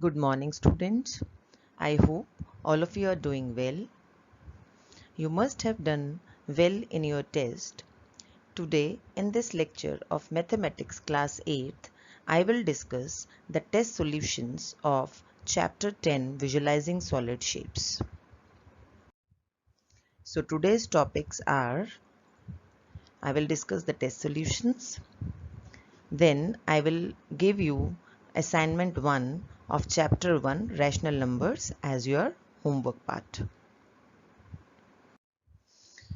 Good morning, students. I hope all of you are doing well. You must have done well in your test. Today, in this lecture of Mathematics Class 8th, I will discuss the test solutions of Chapter 10 Visualizing Solid Shapes. So today's topics are, I will discuss the test solutions. Then I will give you assignment 1 of Chapter 1 Rational Numbers as your homework part.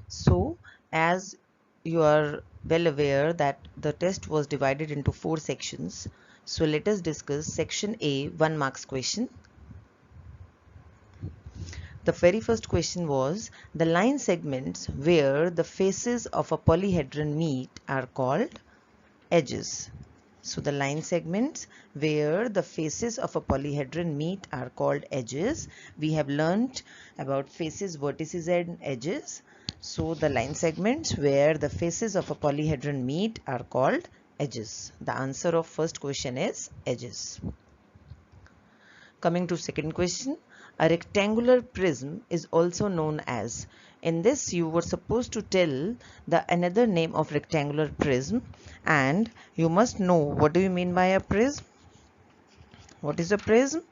So, as you are well aware that the test was divided into 4 sections, so let us discuss section A, 1 marks question. The very first question was, the line segments where the faces of a polyhedron meet are called edges. So the line segments where the faces of a polyhedron meet are called edges. We have learnt about faces, vertices and edges. So the line segments where the faces of a polyhedron meet are called edges. The answer of first question is edges. Coming to second question, a rectangular prism is also known as. In this you were supposed to tell the another name of rectangular prism, and you must know what do you mean by a prism. What is a prism?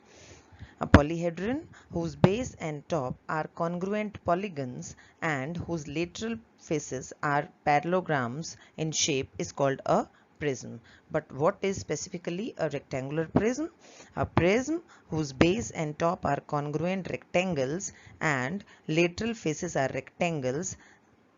A polyhedron whose base and top are congruent polygons and whose lateral faces are parallelograms in shape is called a prism. But what is specifically a rectangular prism? A prism whose base and top are congruent rectangles and lateral faces are rectangles.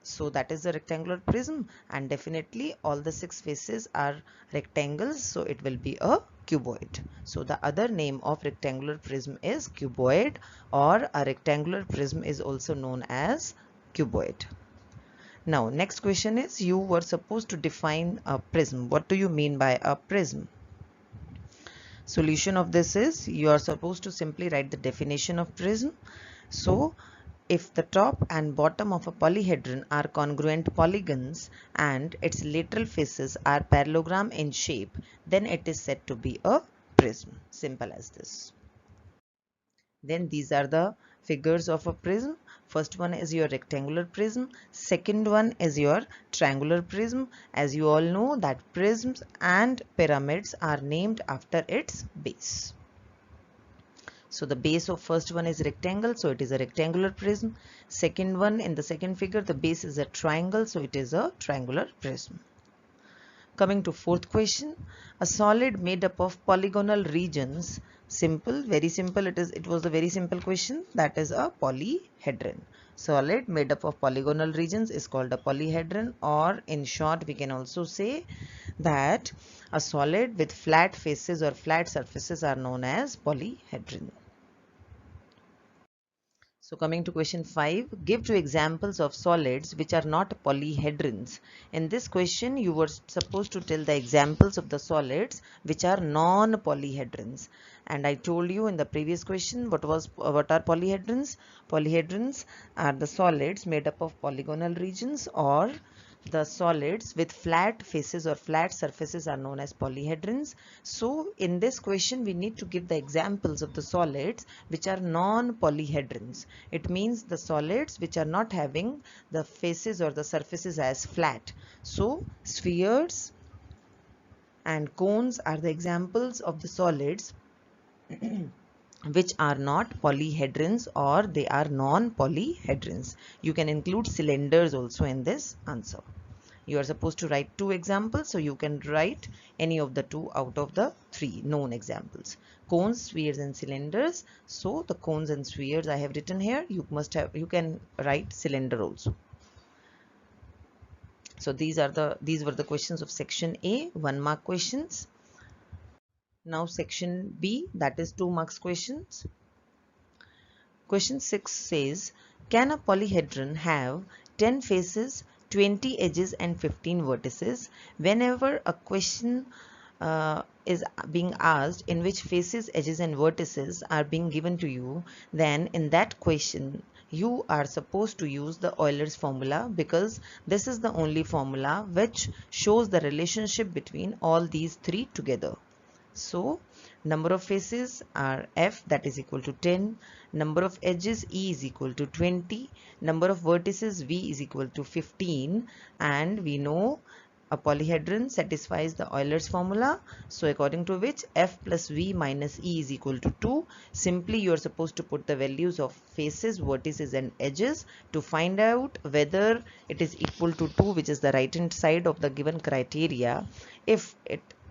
So that is a rectangular prism, and definitely all the 6 faces are rectangles, so it will be a cuboid. So the other name of rectangular prism is cuboid, or a rectangular prism is also known as cuboid. Now next question is, you were supposed to define a prism. What do you mean by a prism? Solution of this is, you are supposed to simply write the definition of prism. So if the top and bottom of a polyhedron are congruent polygons and its lateral faces are parallelogram in shape, then it is said to be a prism. Simple as this. Then these are the figures of a prism. First one is your rectangular prism. Second one is your triangular prism. As you all know that prisms and pyramids are named after its base. So the base of first one is rectangle, so it is a rectangular prism. Second one, in the second figure, the base is a triangle, so it is a triangular prism. Coming to fourth question, a solid made up of polygonal regions. Simple, very simple. It was a very simple question. That is a polyhedron. Solid made up of polygonal regions is called a polyhedron, or in short we can also say that a solid with flat faces or flat surfaces are known as polyhedron. So coming to question 5, give 2 examples of solids which are not polyhedrons. In this question, you were supposed to tell the examples of the solids which are non-polyhedrons. And I told you in the previous question what are polyhedrons? Polyhedrons are the solids made up of polygonal regions, or the solids with flat faces or flat surfaces are known as polyhedrons. So in this question we need to give the examples of the solids which are non-polyhedrons. It means the solids which are not having the faces or the surfaces as flat. So spheres and cones are the examples of the solids which are not polyhedrons, or they are non-polyhedrons. You can include cylinders also in this answer. You are supposed to write 2 examples, so you can write any of the 2 out of the 3 known examples. Cones, spheres and cylinders. So the cones and spheres I have written here. You can write cylinder also. So these were the questions of section A, 1 mark questions. Now section B, that is 2 marks questions. Question 6 says, can a polyhedron have 10 faces, 20 edges and 15 vertices? Whenever a question is being asked in which faces, edges and vertices are being given to you, then in that question you are supposed to use the Euler's formula, because this is the only formula which shows the relationship between all these 3 together. So Number of faces are f, that is equal to 10. Number of edges e is equal to 20. Number of vertices v is equal to 15. And we know a polyhedron satisfies the Euler's formula. So according to which f plus v minus e is equal to 2. Simply you are supposed to put the values of faces, vertices and edges to find out whether it is equal to 2, which is the right hand side of the given criteria. If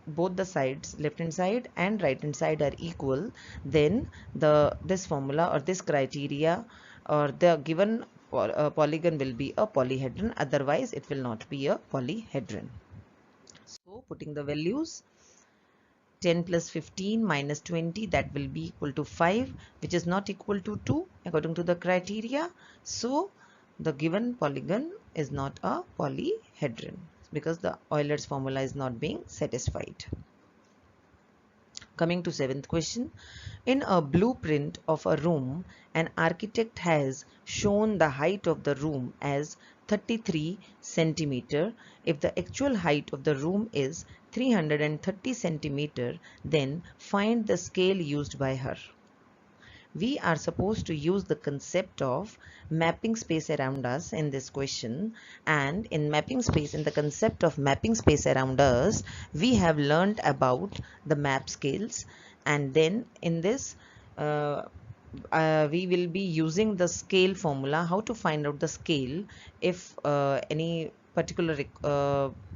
both the sides, left hand side and right hand side, are equal, then this formula or this criteria or the given polygon will be a polyhedron, otherwise it will not be a polyhedron. So putting the values, 10 plus 15 minus 20, that will be equal to 5, which is not equal to 2 according to the criteria. So the given polygon is not a polyhedron because the Euler's formula is not being satisfied. Coming to 7th question. In a blueprint of a room, an architect has shown the height of the room as 33 centimeter. If the actual height of the room is 330 centimeter, then find the scale used by her. We are supposed to use the concept of mapping space around us in this question, and in the concept of mapping space around us, we have learned about the map scales, and then in this we will be using the scale formula, how to find out the scale if any particular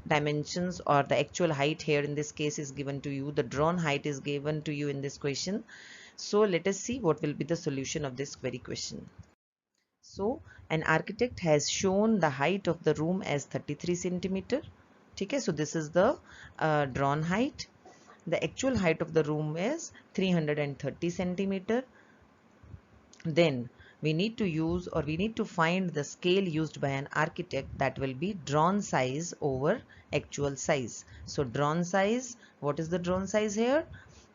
dimensions or the actual height here in this case is given to you, the drawn height is given to you in this question. So let us see what will be the solution of this query question. So an architect has shown the height of the room as 33 centimeter. Okay, so this is the drawn height. The actual height of the room is 330 centimeter. Then we need to use, or we need to find the scale used by an architect, that will be drawn size over actual size. So drawn size, what is the drawn size here?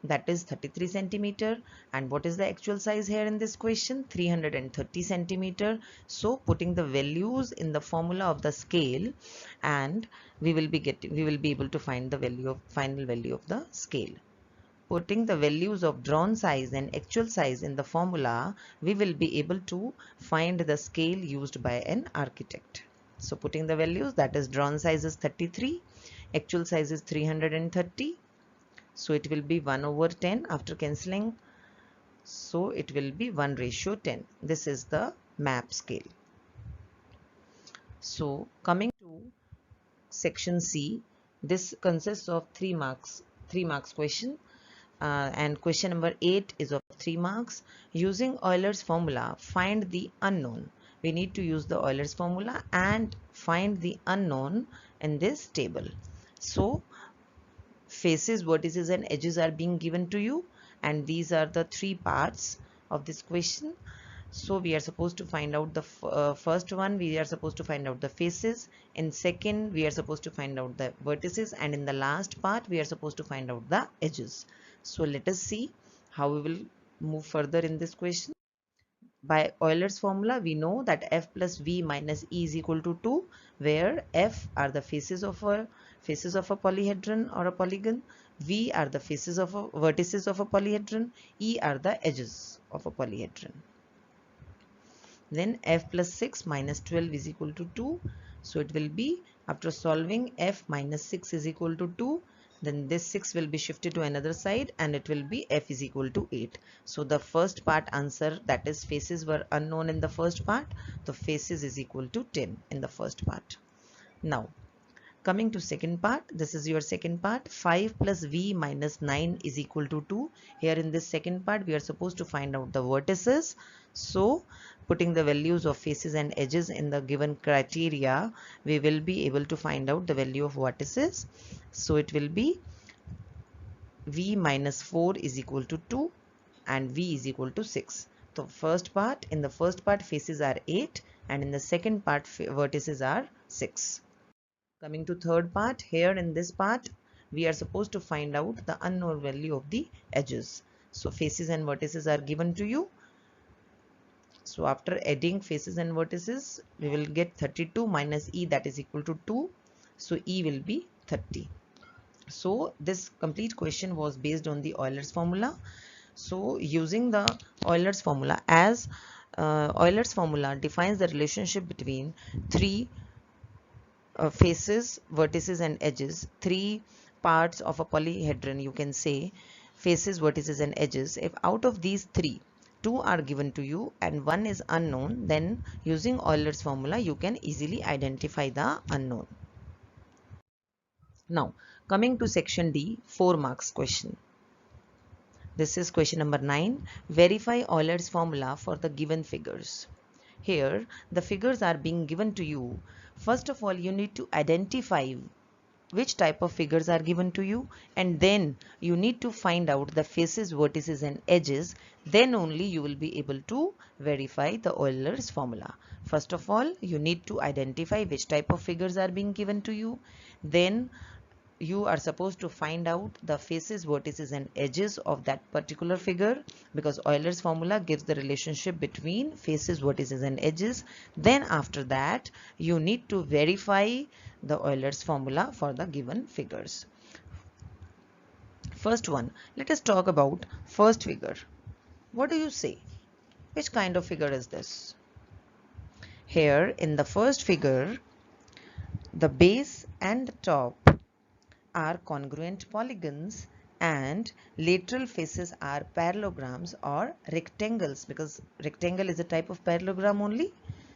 That is 33 centimeter. And what is the actual size here in this question? 330 centimeter. So putting the values in the formula of the scale, and we will be able to find the final value of the scale. Putting the values of drawn size and actual size in the formula, we will be able to find the scale used by an architect. So putting the values, that is drawn size is 33, actual size is 330. So it will be 1 over 10 after cancelling. So it will be 1:10. This is the map scale. So coming to section C, this consists of 3 marks question. And question number 8 is of 3 marks. Using Euler's formula, find the unknown. We need to use the Euler's formula and find the unknown in this table. So faces, vertices and edges are being given to you, and these are the 3 parts of this question. So we are supposed to find out the first one, we are supposed to find out the faces. In second, we are supposed to find out the vertices, and in the last part, we are supposed to find out the edges. So let us see how we will move further in this question. By Euler's formula, we know that f plus v minus e is equal to 2, where f are the faces of a polyhedron or a polygon, v are the faces of vertices of a polyhedron, e are the edges of a polyhedron. Then f plus 6 minus 12 is equal to 2. So it will be, after solving, f minus 6 is equal to 2. Then this 6 will be shifted to another side and it will be f is equal to 8. So the first part answer, that is faces, were unknown in the first part. The faces is equal to 10 in the first part. Now coming to second part, this is your second part. 5 plus v minus 9 is equal to 2. Here in this second part, we are supposed to find out the vertices. So putting the values of faces and edges in the given criteria, we will be able to find out the value of vertices. So it will be v minus 4 is equal to 2 and v is equal to 6. So in the first part faces are 8 and in the second part vertices are 6. Coming to third part, here in this part, we are supposed to find out the unknown value of the edges. So faces and vertices are given to you. So after adding faces and vertices, we will get 32 minus e, that is equal to 2. So e will be 30. So this complete question was based on the Euler's formula. So using the Euler's formula, as Euler's formula defines the relationship between three faces, vertices and edges, three parts of a polyhedron, you can say, faces, vertices and edges. If out of these three, two are given to you and one is unknown, then using Euler's formula you can easily identify the unknown. Now coming to section D, 4 marks question. This is question number 9. Verify Euler's formula for the given figures. Here the figures are being given to you. First of all, you need to identify which type of figures are given to you, and then you need to find out the faces, vertices and edges. Then only you will be able to verify the Euler's formula. First of all, you need to identify which type of figures are being given to you. Then you are supposed to find out the faces, vertices and edges of that particular figure, because Euler's formula gives the relationship between faces, vertices and edges. Then after that you need to verify the Euler's formula for the given figures. First one, let us talk about first figure. What do you say? Which kind of figure is this? Here in the first figure, the base and the top are congruent polygons and lateral faces are parallelograms or rectangles, because rectangle is a type of parallelogram only.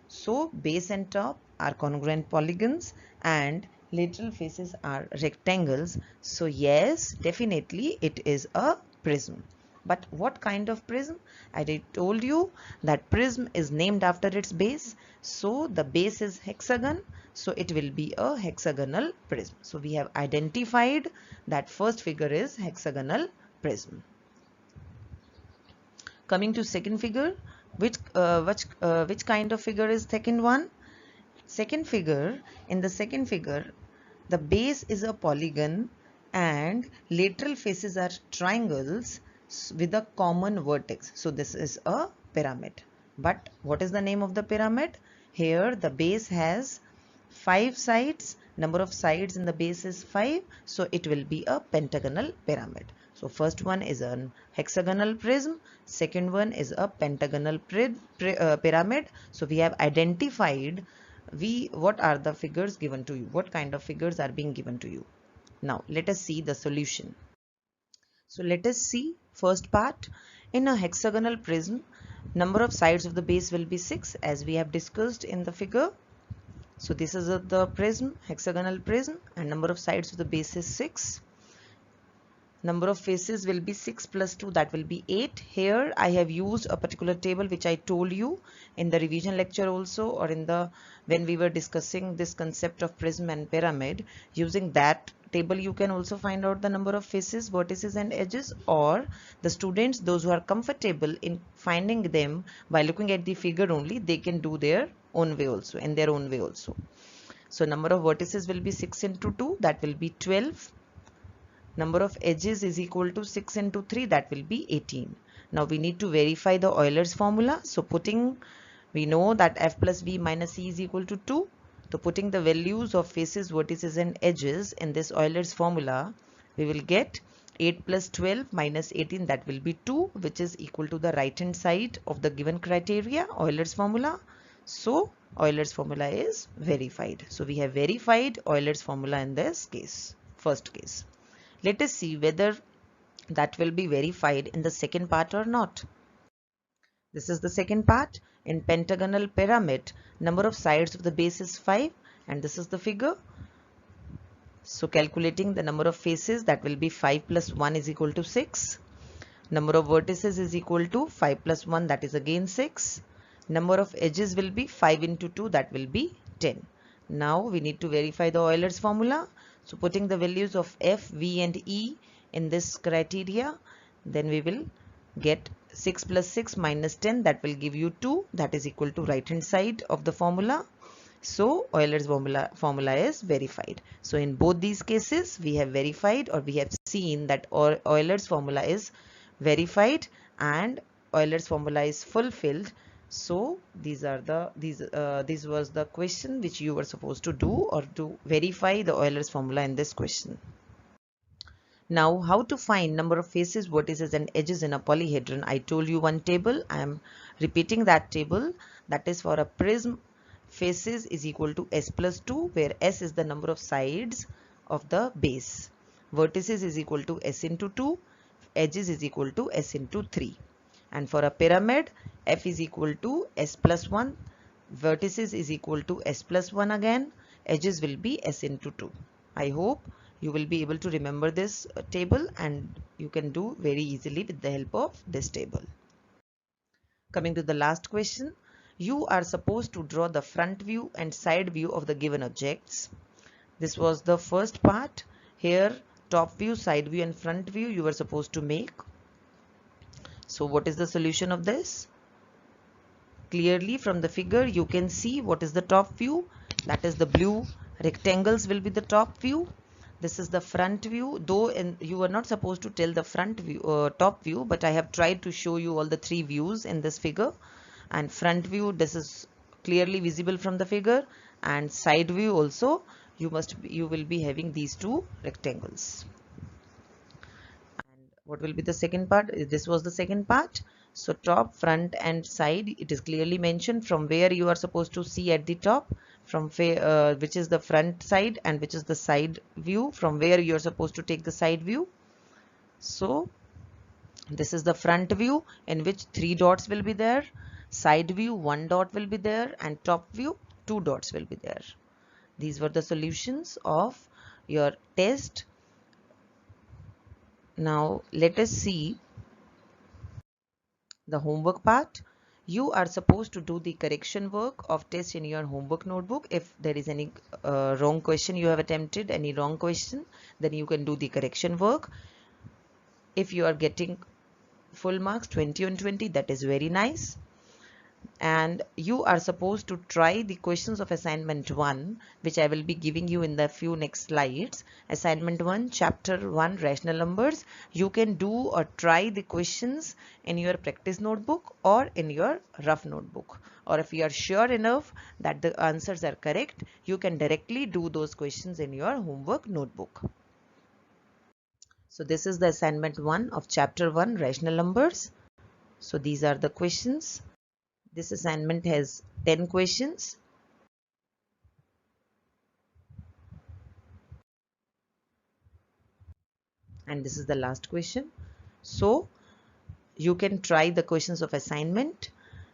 So base and top are congruent polygons and lateral faces are rectangles. So yes, definitely it is a prism. But what kind of prism? I told you that prism is named after its base. So the base is hexagon. So it will be a hexagonal prism. So we have identified that first figure is hexagonal prism. Coming to second figure, which kind of figure is second one? Second figure, in the second figure, the base is a polygon and lateral faces are triangles with a common vertex. So this is a pyramid. But what is the name of the pyramid? Here the base has 5 sides. Number of sides in the base is 5. So it will be a pentagonal pyramid. So first one is a hexagonal prism. Second one is a pentagonal pyramid. So we have identified what are the figures given to you, what kind of figures are being given to you. Now let us see the solution. So let us see first part. In a hexagonal prism, number of sides of the base will be 6, as we have discussed in the figure. So this is the prism, hexagonal prism, and number of sides of the base is 6. Number of faces will be 6 plus 2, that will be 8. Here I have used a particular table which I told you in the revision lecture also, or in the when we were discussing this concept of prism and pyramid. Using that table you can also find out the number of faces, vertices and edges, or the students, those who are comfortable in finding them by looking at the figure only, they can do their own way also, in their own way also. So number of vertices will be 6 into 2, that will be 12. Number of edges is equal to 6 into 3, that will be 18. Now we need to verify the Euler's formula. So we know that f plus v minus c is equal to 2. So putting the values of faces, vertices and edges in this Euler's formula, we will get 8 plus 12 minus 18, that will be 2, which is equal to the right hand side of the given criteria, Euler's formula. So Euler's formula is verified. So we have verified Euler's formula in this case, first case. Let us see whether that will be verified in the second part or not. This is the second part. In pentagonal pyramid, number of sides of the base is 5, and this is the figure. So calculating the number of faces, that will be 5 plus 1 is equal to 6. Number of vertices is equal to 5 plus 1, that is again 6. Number of edges will be 5 into 2, that will be 10. Now we need to verify the Euler's formula. So putting the values of f, v and e in this criteria, then we will get 6 plus 6 minus 10, that will give you 2, that is equal to right hand side of the formula. So Euler's formula is verified. So in both these cases we have verified, or we have seen that Euler's formula is verified and Euler's formula is fulfilled. So this was the question which you were supposed to do, or to verify the Euler's formula in this question. Now, how to find number of faces, vertices and edges in a polyhedron? I told you one table. I am repeating that table. That is, for a prism, faces is equal to s plus 2, where s is the number of sides of the base. Vertices is equal to s into 2. Edges is equal to s into 3. And for a pyramid, f is equal to s plus 1. Vertices is equal to s plus 1 again. Edges will be s into 2. I hope you will be able to remember this table, and you can do very easily with the help of this table. Coming to the last question, you are supposed to draw the front view and side view of the given objects. This was the first part. Here, top view, side view and front view you were supposed to make. So what is the solution of this? Clearly from the figure you can see what is the top view. That is, the blue rectangles will be the top view. This is the front view, though you are not supposed to tell the front view, top view, but I have tried to show you all the three views in this figure. And front view, this is clearly visible from the figure, and side view also you will be having these two rectangles. And what will be the second part? This was the second part. So top, front and side, it is clearly mentioned from where you are supposed to see at the top, from which is the front side and which is the side view, from where you are supposed to take the side view. So this is the front view, in which 3 dots will be there, side view 1 dot will be there, and top view 2 dots will be there. These were the solutions of your test. Now let us see the homework part. You are supposed to do the correction work of test in your homework notebook. If there is any wrong question you have attempted, any wrong question, then you can do the correction work. If you are getting full marks, 20 on 20, that is very nice. And you are supposed to try the questions of assignment 1, which I will be giving you in the few next slides. Assignment 1, chapter 1, rational numbers. You can do or try the questions in your practice notebook or in your rough notebook. Or if you are sure enough that the answers are correct, you can directly do those questions in your homework notebook. So this is the assignment 1 of chapter 1, rational numbers. So these are the questions. This assignment has 10 questions. And this is the last question. So you can try the questions of assignment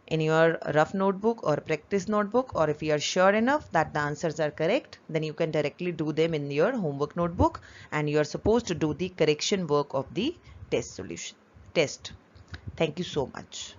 in your rough notebook or practice notebook, or if you are sure enough that the answers are correct, then you can directly do them in your homework notebook, and you are supposed to do the correction work of the test solution. Thank you so much.